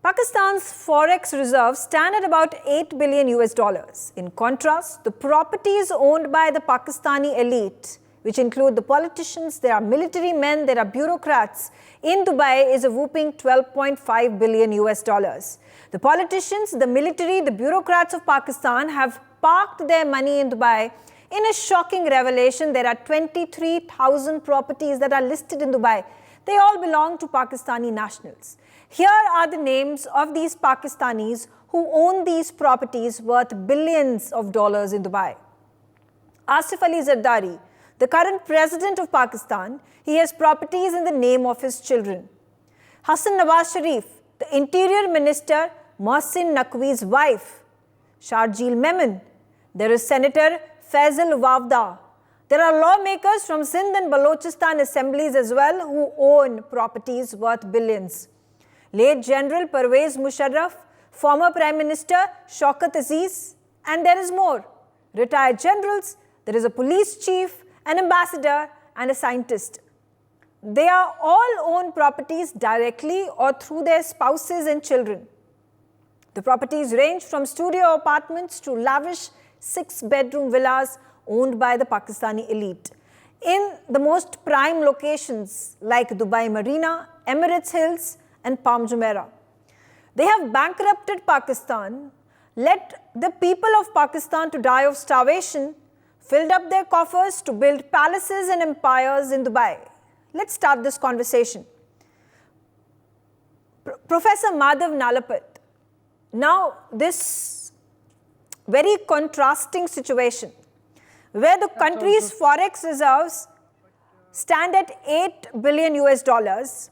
Pakistan's forex reserves stand at about 8 billion US dollars. In contrast, the properties owned by the Pakistani elite, which include the politicians, there are military men, there are bureaucrats, in Dubai is a whooping 12.5 billion US dollars. The politicians, the military, the bureaucrats of Pakistan have parked their money in Dubai. In a shocking revelation, there are 23,000 properties that are listed in Dubai. They all belong to Pakistani nationals. Here are the names of these Pakistanis who own these properties worth billions of dollars in Dubai. Asif Ali Zardari, the current president of Pakistan, he has properties in the name of his children. Hussain Nawaz Sharif, the interior minister, Mohsin Naqvi's wife. Sharjeel Memon, there is Senator Faisal Wavda. There are lawmakers from Sindh and Balochistan assemblies as well who own properties worth billions. Late General Pervez Musharraf, former Prime Minister Shaukat Aziz, and there is more. Retired generals, there is a police chief, an ambassador, and a scientist. They are all own properties directly or through their spouses and children. The properties range from studio apartments to lavish 6-bedroom villas owned by the Pakistani elite in the most prime locations like Dubai Marina, Emirates Hills, and Palm Jumeirah. They have bankrupted Pakistan, let the people of Pakistan to die of starvation, filled up their coffers to build palaces and empires in Dubai. Let's start this conversation. Professor Madhav Nalapat, now this very contrasting situation where the country's forex reserves stand at 8 billion US dollars,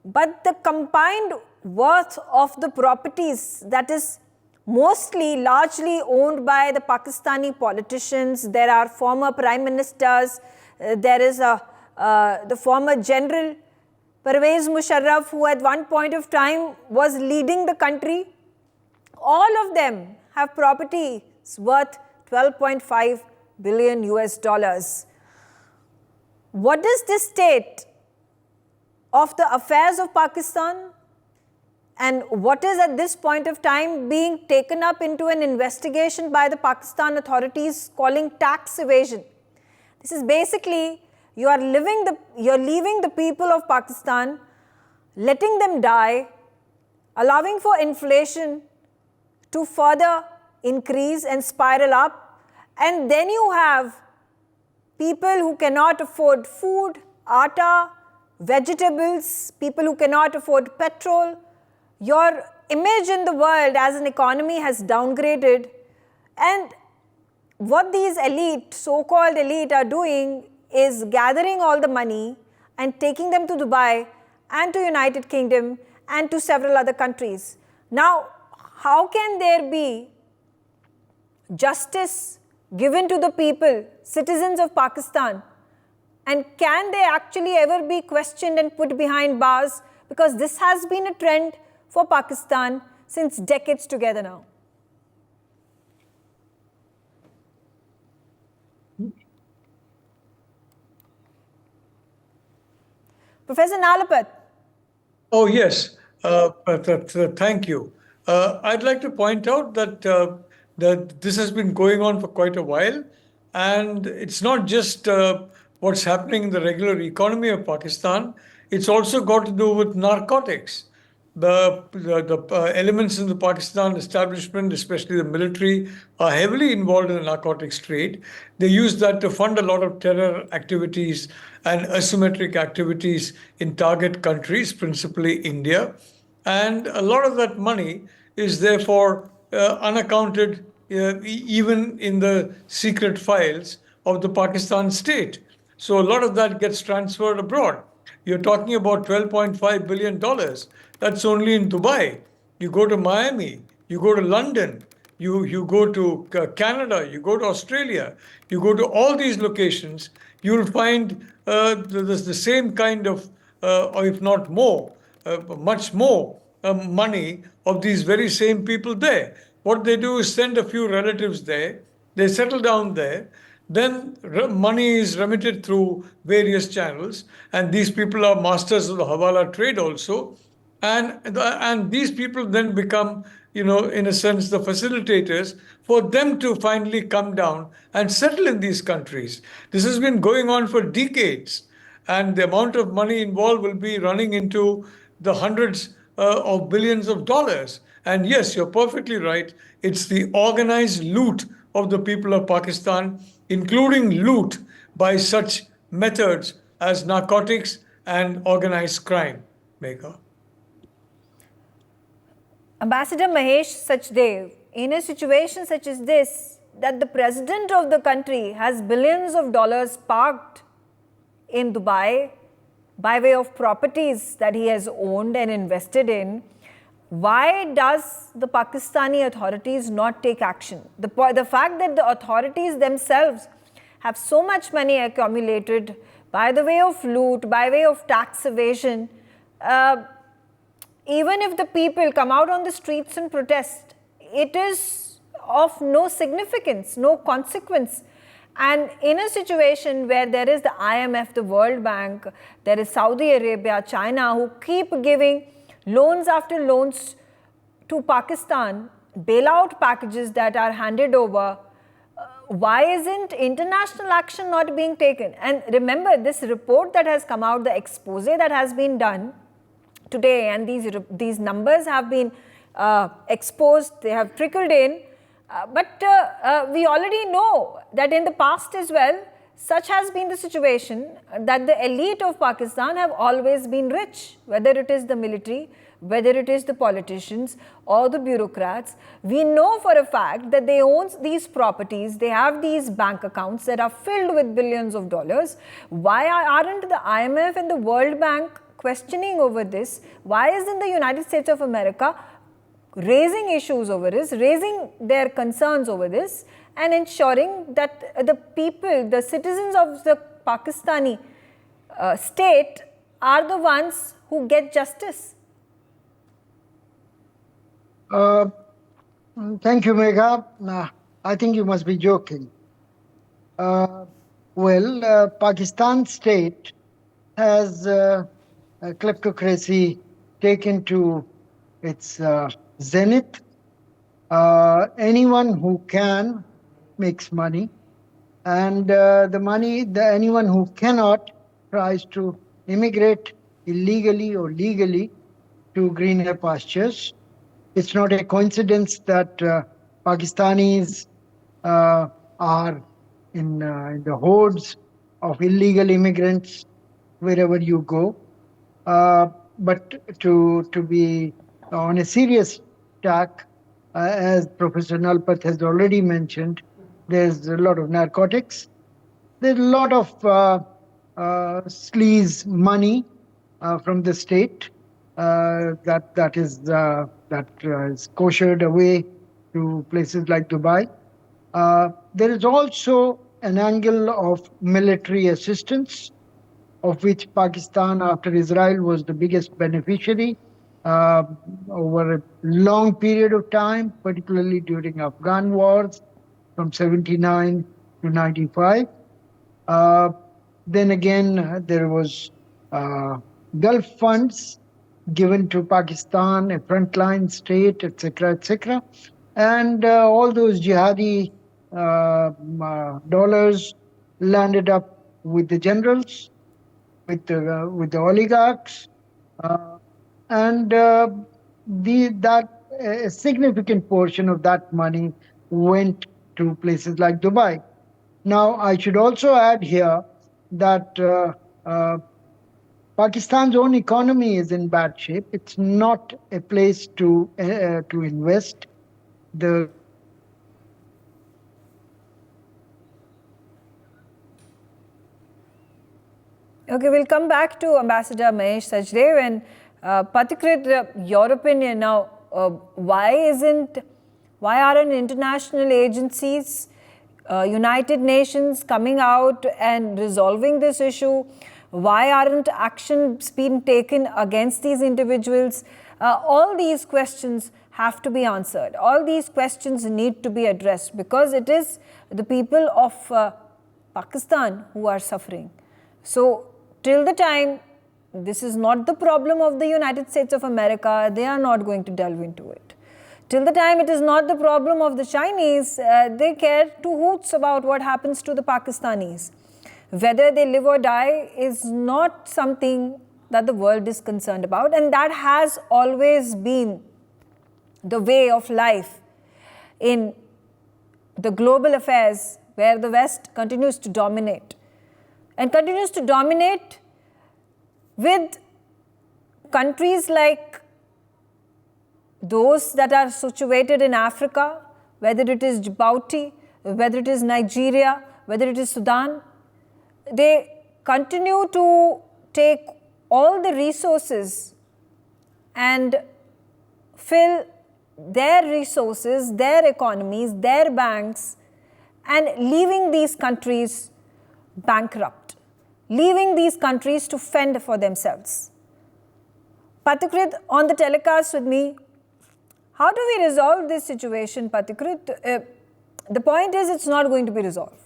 but the combined worth of the properties that is mostly largely owned by the Pakistani politicians. There are former prime ministers, there is the former general Pervez Musharraf, who at one point of time was leading the country. All of them have properties worth 12.5 billion US dollars. What is this state of the affairs of Pakistan, and what is at this point of time being taken up into an investigation by the Pakistan authorities calling tax evasion? This is basically you're leaving the people of Pakistan, letting them die, allowing for inflation to further increase and spiral up, and then you have people who cannot afford food, atta, vegetables, people who cannot afford petrol. Your image in the world as an economy has downgraded, and what these elite, so-called elite, are doing is gathering all the money and taking them to Dubai and to United Kingdom and to several other countries. Now, how can there be justice given to the people, citizens of Pakistan? And can they actually ever be questioned and put behind bars? Because this has been a trend for Pakistan since decades together now. Professor Nalapat. Oh, yes. Thank you. I'd like to point out that this has been going on for quite a while, and it's not just what's happening in the regular economy of Pakistan. It's also got to do with narcotics. The elements in the Pakistan establishment, especially the military, are heavily involved in the narcotics trade. They use that to fund a lot of terror activities and asymmetric activities in target countries, principally India. And a lot of that money is therefore unaccounted even in the secret files of the Pakistan state. So a lot of that gets transferred abroad. You're talking about $12.5 billion. That's only in Dubai. You go to Miami, you go to London, you go to Canada, you go to Australia, you go to all these locations, you'll find the same kind of, or if not more, much more money of these very same people there. What they do is send a few relatives there, they settle down there, then money is remitted through various channels, and these people are masters of the Hawala trade also. and these people then become, in a sense, the facilitators for them to finally come down and settle in these countries. This has been going on for decades, and the amount of money involved will be running into the hundreds of billions of dollars. And yes, you're perfectly right. It's the organized loot of the people of Pakistan, including loot by such methods as narcotics and organized crime, Megha. Ambassador Mahesh Sachdev, in a situation such as this, that the president of the country has billions of dollars parked in Dubai by way of properties that he has owned and invested in, why does the Pakistani authorities not take action? The fact that the authorities themselves have so much money accumulated by the way of loot, by way of tax evasion, even if the people come out on the streets and protest, it is of no significance, no consequence. And in a situation where there is the IMF, the World Bank, there is Saudi Arabia, China, who keep giving loans after loans to Pakistan, bailout packages that are handed over, why isn't international action not being taken? And remember, this report that has come out, the expose that has been done today, and these numbers have been exposed, they have trickled in, but we already know that in the past as well, such has been the situation that the elite of Pakistan have always been rich, whether it is the military, whether it is the politicians or the bureaucrats. We know for a fact that they own these properties, they have these bank accounts that are filled with billions of dollars. Why aren't the IMF and the World Bank questioning over this? Why isn't the United States of America raising issues over this, raising their concerns over this, and ensuring that the people, the citizens of the Pakistani state are the ones who get justice? Thank you, Megha. I think you must be joking. Pakistan state has kleptocracy taken to its zenith. Anyone who can makes money, and anyone who cannot tries to immigrate illegally or legally to greener pastures. It's not a coincidence that Pakistanis are in the hordes of illegal immigrants wherever you go. But to be on a serious tack, as Professor Nalpat has already mentioned, there's a lot of narcotics. There's a lot of sleaze money from the state that is koshered away to places like Dubai. There is also an angle of military assistance, of which Pakistan, after Israel, was the biggest beneficiary over a long period of time, particularly during Afghan wars from 79 to 95. Then again, there was Gulf funds given to Pakistan, a frontline state, etc., etc. And all those jihadi dollars landed up with the generals, with the oligarchs, and a significant portion of that money went to places like Dubai. Now, I should also add here that Pakistan's own economy is in bad shape. It's not a place to invest. Okay, we'll come back to Ambassador Mahesh Sachdev, and particularly your opinion now. Why aren't international agencies, United Nations, coming out and resolving this issue? Why aren't actions being taken against these individuals? All these questions have to be answered. All these questions need to be addressed, because it is the people of Pakistan who are suffering. So till the time this is not the problem of the United States of America. They are not going to delve into it. Till the time it is not the problem of the Chinese, they care two hoots about what happens to the Pakistanis. Whether they live or die is not something that the world is concerned about, and that has always been the way of life in the global affairs where the West continues to dominate, and continues to dominate with countries like those that are situated in Africa, whether it is Djibouti, whether it is Nigeria, whether it is Sudan. They continue to take all the resources and fill their resources, their economies, their banks, and leaving these countries bankrupt, leaving these countries to fend for themselves. Patikrit on the telecast with me. How do we resolve this situation, Patikrit? The point is, it's not going to be resolved.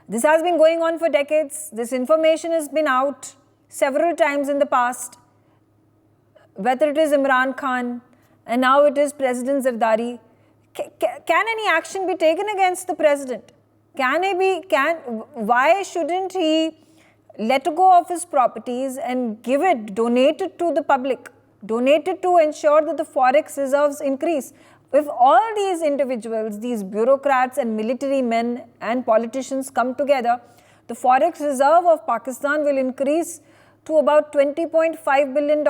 This has been going on for decades. This information has been out several times in the past, whether it is Imran Khan and now it is President Zardari. Can any action be taken against the president? Why shouldn't he let go of his properties and donate it to the public, donate it to ensure that the forex reserves increase? If all these individuals, these bureaucrats and military men and politicians come together, the forex reserve of Pakistan will increase to about $20.5 billion.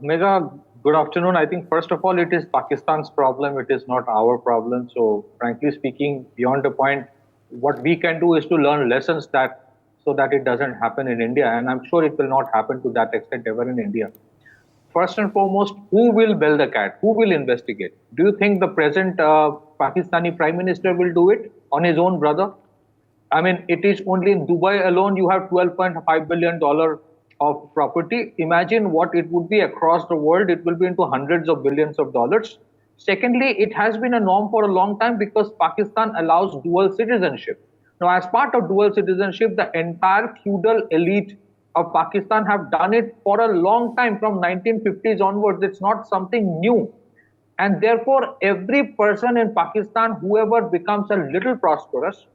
Mega, good afternoon. I think first of all, it is Pakistan's problem. It is not our problem. So frankly speaking, beyond the point, what we can do is to learn lessons so that it doesn't happen in India. And I'm sure it will not happen to that extent ever in India. First and foremost, who will bell the cat? Who will investigate? Do you think the present Pakistani Prime Minister will do it on his own brother? I mean, it is only in Dubai alone, you have $12.5 billion of property. Imagine what it would be across the world. It will be into hundreds of billions of dollars. Secondly, it has been a norm for a long time because Pakistan allows dual citizenship. Now, as part of dual citizenship, the entire feudal elite of Pakistan have done it for a long time, from 1950s onwards. It's not something new. And therefore, every person in Pakistan, whoever becomes a little prosperous,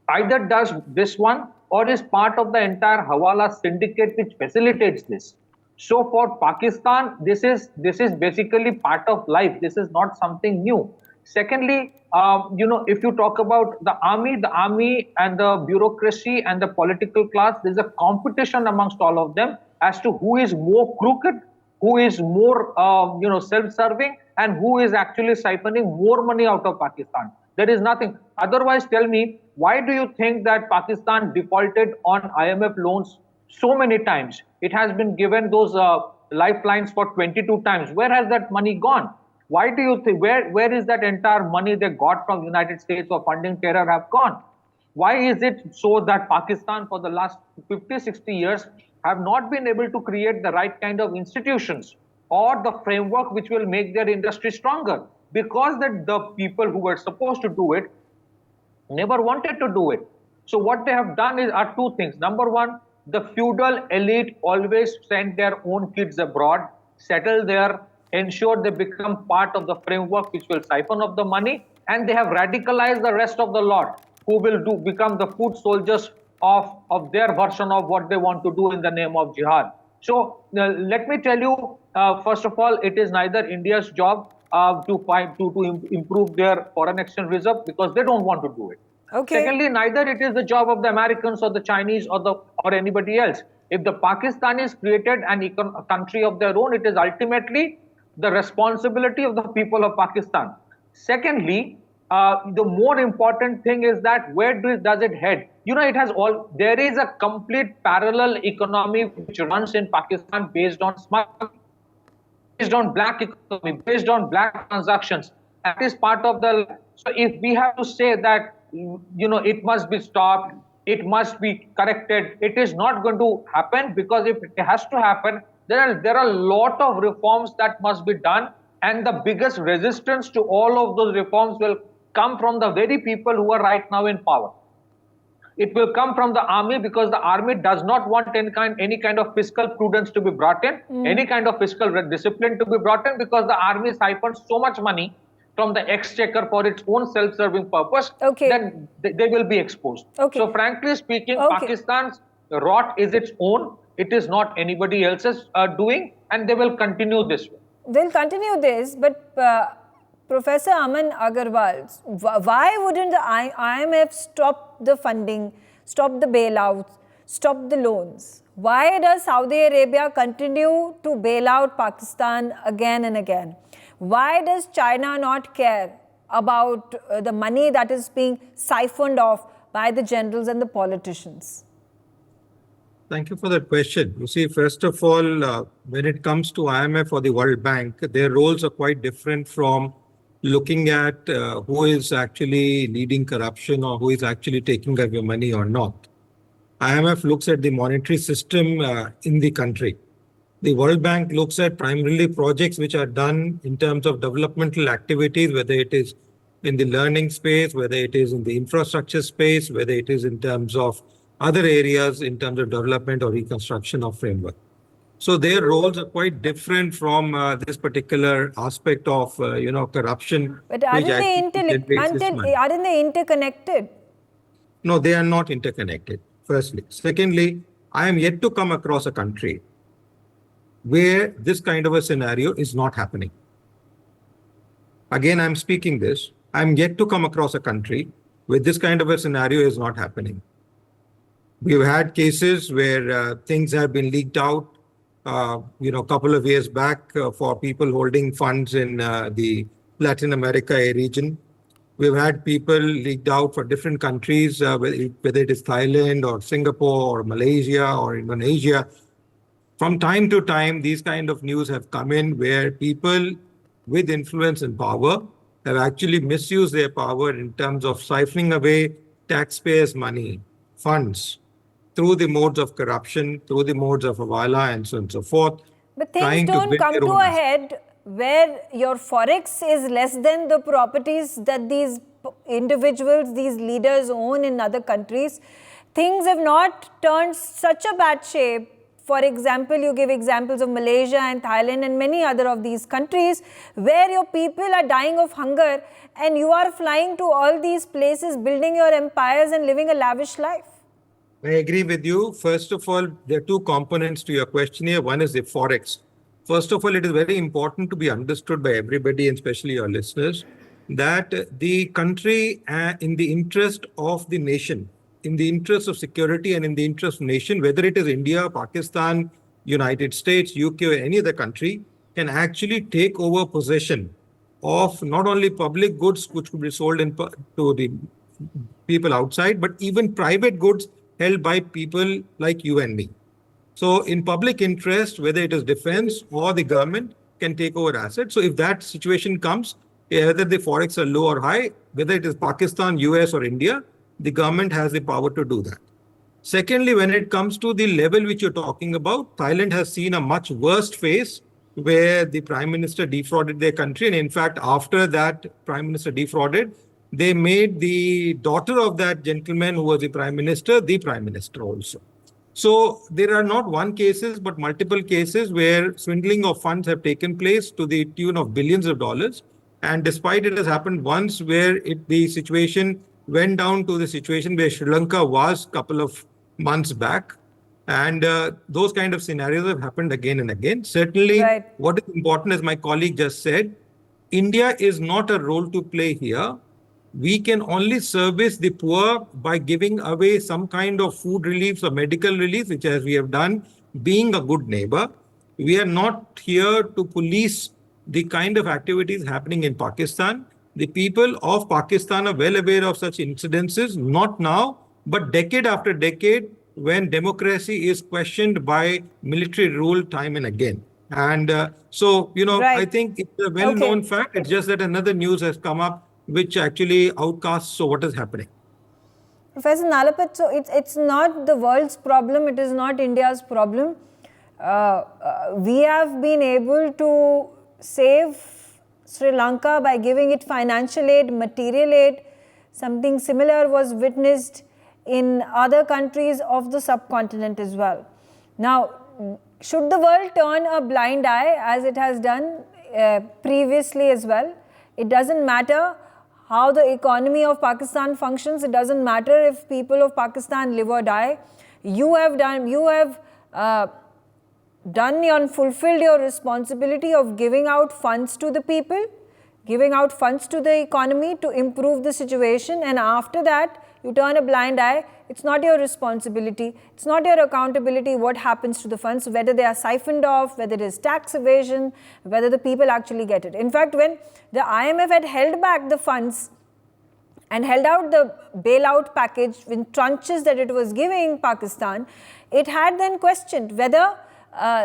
either does this one or is part of the entire Hawala syndicate which facilitates this. So for Pakistan, this is basically part of life. This is not something new. Secondly, if you talk about the army and the bureaucracy and the political class, there's a competition amongst all of them as to who is more crooked, who is more, self-serving, and who is actually siphoning more money out of Pakistan. There is nothing. Otherwise, tell me, why do you think that Pakistan defaulted on IMF loans so many times? It has been given those lifelines for 22 times. Where has that money gone? Why do you think, where is that entire money they got from United States for funding terror have gone? Why is it so that Pakistan for the last 50, 60 years have not been able to create the right kind of institutions or the framework which will make their industry stronger? Because the people who were supposed to do it never wanted to do it. So what they have done are two things. Number one, the feudal elite always send their own kids abroad, settle there, ensure they become part of the framework which will siphon off the money, and they have radicalized the rest of the lot who will become the foot soldiers of their version of what they want to do in the name of jihad. So let me tell you, first of all, it is neither India's job to improve their foreign exchange reserve because they don't want to do it. Okay. Secondly, neither it is the job of the Americans or the Chinese or anybody else. If the Pakistanis created a country of their own, it is ultimately the responsibility of the people of Pakistan. Secondly, the more important thing is that where does it head? There is a complete parallel economy which runs in Pakistan based on smuggling, based on black economy, based on black transactions. That is part of so if we have to say that, it must be stopped, it must be corrected, it is not going to happen, because if it has to happen, there are a lot of reforms that must be done, and the biggest resistance to all of those reforms will come from the very people who are right now in power. It will come from the army, because the army does not want any kind of fiscal prudence to be brought in, any kind of fiscal discipline to be brought in, because the army siphons so much money from the exchequer for its own self-serving purpose, then they will be exposed. So frankly speaking, Pakistan's rot is its own. It is not anybody else's doing, and they will continue this way. They'll continue this, but Professor Aman Agarwal, why wouldn't the IMF stop the funding, stop the bailouts, stop the loans? Why does Saudi Arabia continue to bail out Pakistan again and again? Why does China not care about the money that is being siphoned off by the generals and the politicians? Thank you for that question. You see, first of all, when it comes to IMF or the World Bank, their roles are quite different from looking at who is actually leading corruption or who is actually taking away money or not. IMF looks at the monetary system in the country. The World Bank looks at primarily projects which are done in terms of developmental activities, whether it is in the learning space, whether it is in the infrastructure space, whether it is in terms of other areas in terms of development or reconstruction of framework. So their roles are quite different from this particular aspect of corruption. But aren't they interconnected? No, they are not interconnected, firstly. Secondly, I am yet to come across a country where this kind of a scenario is not happening. Again, I'm speaking this. I'm yet to come across a country where this kind of a scenario is not happening. We've had cases where things have been leaked out, a couple of years back for people holding funds in the Latin America region. We've had people leaked out for different countries, whether it is Thailand or Singapore or Malaysia or Indonesia. From time to time, these kind of news have come in where people with influence and power have actually misused their power in terms of siphoning away taxpayers' money, funds, through the modes of corruption, through the modes of hawala, and so on and so forth. But things don't come to a head where your forex is less than the properties that these individuals, these leaders own in other countries. Things have not turned such a bad shape. For example, you give examples of Malaysia and Thailand and many other of these countries where your people are dying of hunger and you are flying to all these places, building your empires and living a lavish life. I agree with you. First of all, there are two components to your question here. One is the forex. First of all, it is very important to be understood by everybody, and especially your listeners, that the country, in the interest of the nation, in the interest of security and in the interest of nation, whether it is India, Pakistan, United States, UK, or any other country, can actually take over possession of not only public goods which could be sold to the people outside, but even private goods held by people like you and me. So in public interest, whether it is defense or the government can take over assets. So if that situation comes, whether the forex are low or high, whether it is Pakistan, US or India, the government has the power to do that. Secondly, when it comes to the level which you're talking about, Thailand has seen a much worse phase where the prime minister defrauded their country. And in fact, after that prime minister defrauded, they made the daughter of that gentleman who was the prime minister also. So there are not one cases, but multiple cases where swindling of funds have taken place to the tune of billions of dollars. And despite it has happened once where the situation went down to the situation where Sri Lanka was a couple of months back. And those kind of scenarios have happened again and again. Certainly, What is important, as my colleague just said, India is not a role to play here. We can only service the poor by giving away some kind of food relief or medical relief, which as we have done, being a good neighbor. We are not here to police the kind of activities happening in Pakistan. The people of Pakistan are well aware of such incidences, not now, but decade after decade, when democracy is questioned by military rule time and again. And I think it's a well-known fact. It's just that another news has come up which actually outcasts what is happening. Professor Nalapat, so it's not the world's problem, it is not India's problem. We have been able to save Sri Lanka by giving it financial aid, material aid. Something similar was witnessed in other countries of the subcontinent as well. Now, should the world turn a blind eye as it has done previously as well? It doesn't matter how the economy of Pakistan functions. It doesn't matter if people of Pakistan live or die. You have fulfilled your responsibility of giving out funds to the people, giving out funds to the economy to improve the situation, and after that you turn a blind eye. It's not your responsibility, it's not your accountability what happens to the funds, whether they are siphoned off, whether it is tax evasion, whether the people actually get it. In fact, when the IMF had held back the funds and held out the bailout package in tranches that it was giving Pakistan, it had then questioned whether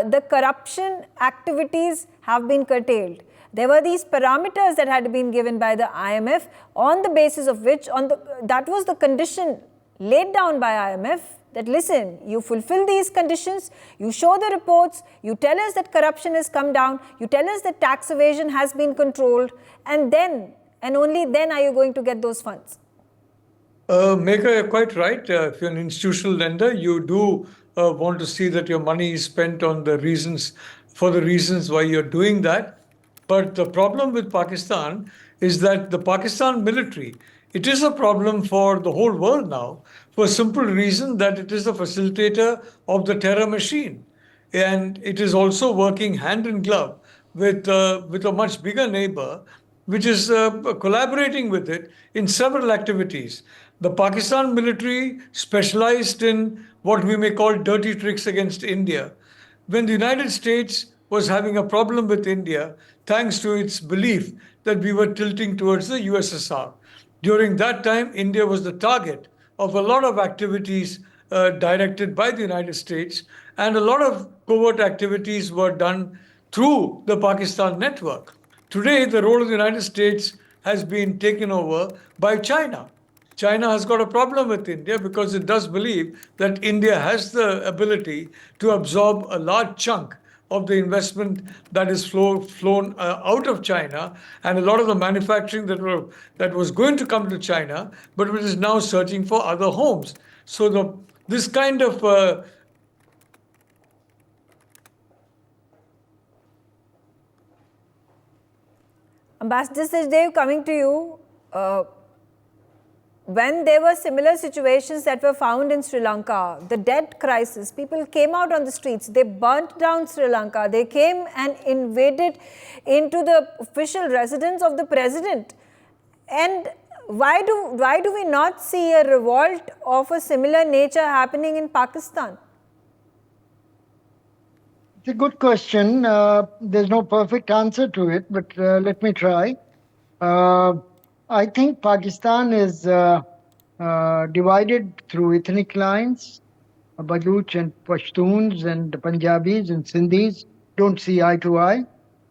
the corruption activities have been curtailed. There were these parameters that had been given by the IMF, on the basis of which, that was the condition laid down by IMF, that listen, you fulfill these conditions, you show the reports, you tell us that corruption has come down, you tell us that tax evasion has been controlled, and then, and only then are you going to get those funds. Megha, you're quite right. If you're an institutional lender, you do want to see that your money is spent on the reasons why you're doing that. But the problem with Pakistan is that the Pakistan military, it is a problem for the whole world now, for a simple reason that it is the facilitator of the terror machine. And it is also working hand in glove with a much bigger neighbor, which is collaborating with it in several activities. The Pakistan military specialized in what we may call dirty tricks against India. When the United States was having a problem with India, thanks to its belief that we were tilting towards the USSR. During that time, India was the target of a lot of activities directed by the United States, and a lot of covert activities were done through the Pakistan network. Today, the role of the United States has been taken over by China. China has got a problem with India because it does believe that India has the ability to absorb a large chunk of the investment that is flown out of China, and a lot of the manufacturing that was going to come to China, but which is now searching for other homes. So this kind of Ambassador Sajdev, coming to you, when there were similar situations that were found in Sri Lanka, the debt crisis, people came out on the streets, they burnt down Sri Lanka, they came and invaded into the official residence of the president. And why do we not see a revolt of a similar nature happening in Pakistan? It's a good question. There's no perfect answer to it, but let me try. I think Pakistan is divided through ethnic lines. Baluch and Pashtuns and Punjabis and Sindhis don't see eye to eye.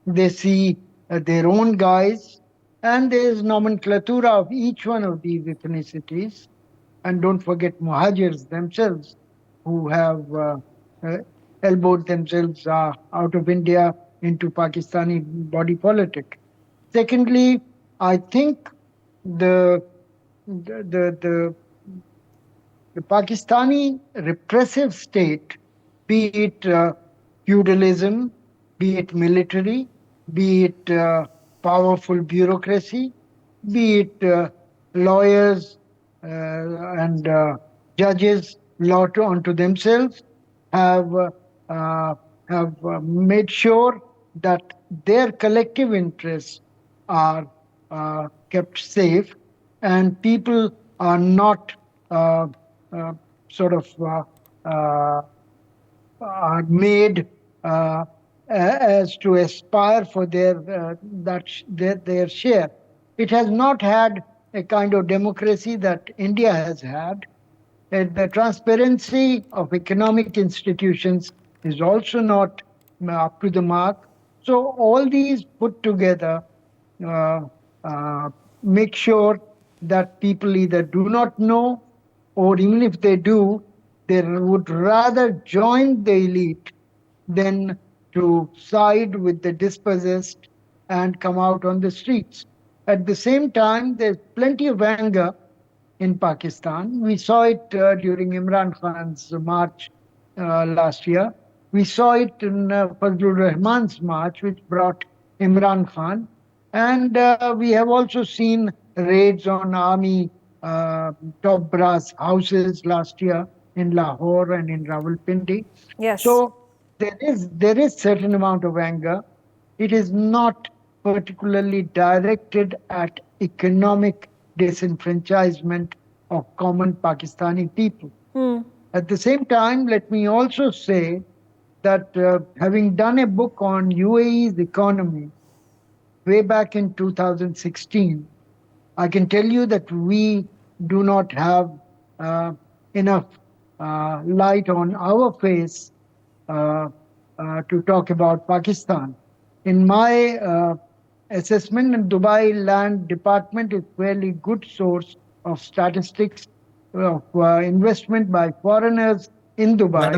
They see their own guys, and there is nomenclatura of each one of these ethnicities. And don't forget Muhajirs themselves, who have elbowed themselves out of India into Pakistani body politic. Secondly, I think the Pakistani repressive state, be it feudalism, be it military, be it powerful bureaucracy, be it lawyers and judges law unto themselves, have made sure that their collective interests are kept safe, and people are not are made as to aspire for their share. It has not had a kind of democracy that India has had. And the transparency of economic institutions is also not up to the mark. So all these put together make sure that people either do not know, or even if they do, they would rather join the elite than to side with the dispossessed and come out on the streets. At the same time, there's plenty of anger in Pakistan. We saw it during Imran Khan's march last year. We saw it in Fazlur Rahman's march, which brought Imran Khan. And we have also seen raids on army top brass houses last year in Lahore and in Rawalpindi. Yes. So there is certain amount of anger. It is not particularly directed at economic disenfranchisement of common Pakistani people. At the same time, let me also say that having done a book on UAE's economy way back in 2016, I can tell you that we do not have enough light on our face to talk about Pakistan. In my assessment, the Dubai Land Department is fairly good source of statistics of investment by foreigners in Dubai.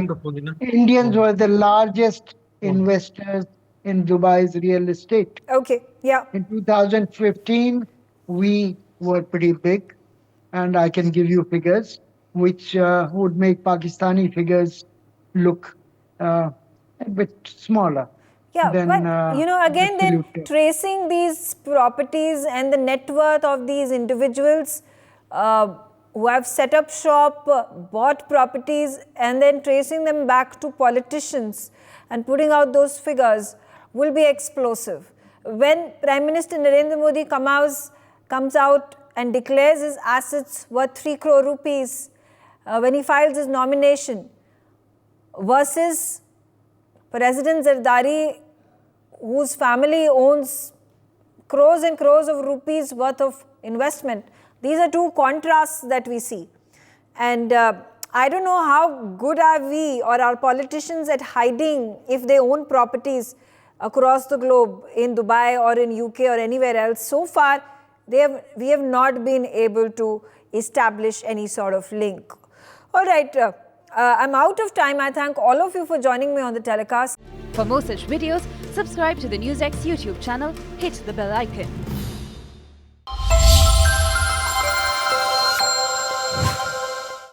Indians were the largest investors in Dubai's real estate. Okay, yeah. In 2015, we were pretty big, and I can give you figures which would make Pakistani figures look a bit smaller. Yeah, than, but again, then absolute. tracing these properties and the net worth of these individuals who have set up shop, bought properties, and then tracing them back to politicians and putting out those figures will be explosive. When Prime Minister Narendra Modi comes out and declares his assets worth 3 crore rupees when he files his nomination versus President Zardari, whose family owns crores and crores of rupees worth of investment. These are two contrasts that we see. And I don't know how good are we or our politicians at hiding if they own properties across the globe in Dubai or in UK or anywhere else. So far, we have not been able to establish any sort of link. All right, I'm out of time. I thank all of you for joining me on the telecast. For more such videos, subscribe to the NewsX YouTube channel, hit the bell icon.